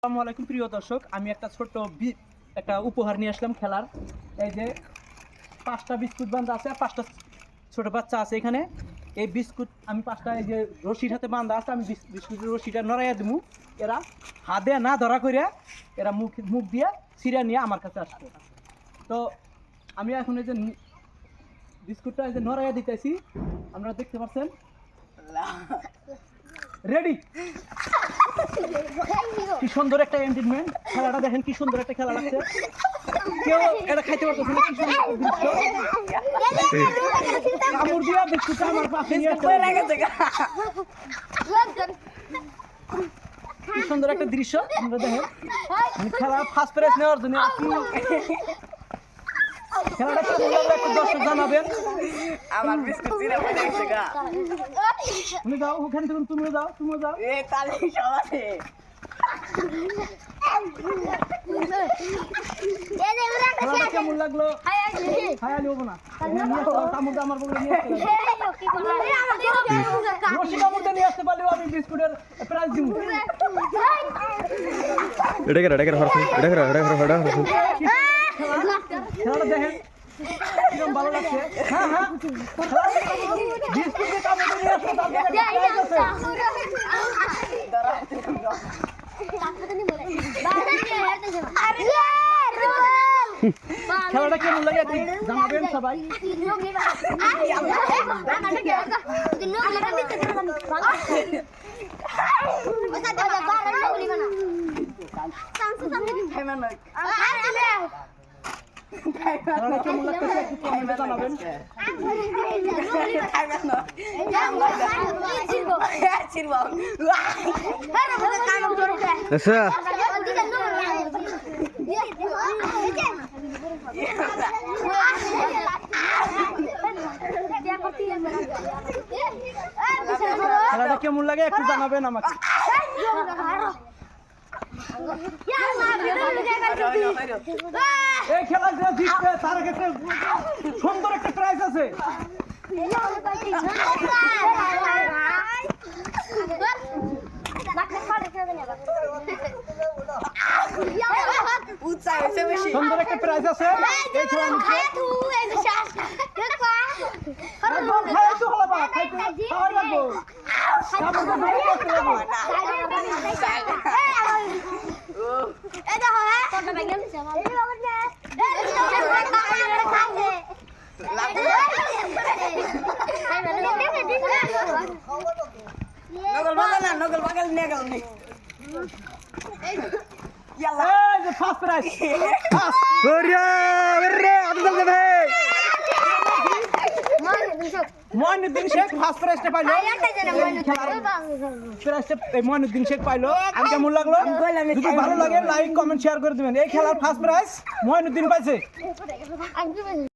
আসসালামু আলাইকুম প্রিয় দর্শক, আমি একটা ছোট্ট একটা উপহার নিয়ে আসলাম খেলার। এই যে 5টা বিস্কুট বান্ধা আছে, 5টা ছোট বাচ্চা আছে এখানে। এই বিস্কুট আমি 5টা এই যে রশির হাতে বান্ধা আছে, আমি বিস্কুটের রশিটা নড়াইয়া দিব। এরা হাতে না ধরা করে এরা মুখ দিয়ে ছিঁড়া নিয়ে আমার কাছে আসবে। তো আমি এখন এই যে বিস্কুটটা এই যে নড়াইয়া দিতেছি, আপনারা দেখতে পাচ্ছেন। রেডি? কি সুন্দর একটা এন্টারটেইনমেন্ট, খেলাটা দেখেন কি সুন্দর একটা খেলা লাগছে। কেউ এটা খাইতে পারতেছে না, কি সুন্দর দৃশ্য। কামড় দিয়া বিস্কুটটা আমার পাশে নিয়ে আসছে। কি সুন্দর একটা দৃশ্য আমরা দেখেন। খেলা ফার্স্ট প্রাইজ নেওয়ার জন্য খেলাটা কেমন লাগলো একটু দর্শক জানাবেন। আমার বিস্কুট চিরা পড়ে গেছে গা। তুমি যাও ওখান থেকে, তুমি যাও। এ তালে সব আছে। খেলাটা কেমন লাগলো? হাই আলি হবো না, কামড়টা আমার বলে নিয়ে আসতে রশি কামড়টা নিয়ে আসতে পারলেও আমি বিস্কুটের প্রাইজ দিব। খেলাটা দেখেন কিরকম ভালো লাগছে। হ্যাঁ বিস্কুটের কামড়টা নিয়ে আসতে খেলাটা কেমন লাগে একটু জানাবেন সবাই। খেলাটা কেমন লাগতেছে একটু কমেন্টে জানাবেন। খেলাটা কেমন লাগে একটু জানাবেন আমাকে। এই খেলা যে জিতবে তার একটা সুন্দর একটা প্রাইজ আছে। সুন্দর একটা প্রাইজ আছে এই খেলার মধ্যে। नगल बगल नेगल नहीं याला ये फास्ट प्राइस अरे आदि चल भाई মইনুদ্দিন শেখ ফার্স্ট প্রাইজটা পাইলো। প্রাইজটা মইনুদ্দিন শেখ পাইলো। আমি কেমন লাগলো? যদি ভালো লাগে লাইক কমেন্ট শেয়ার করে দিবেন। এই খেলার ফার্স্ট প্রাইজ মইনুদ্দিন পাইছে।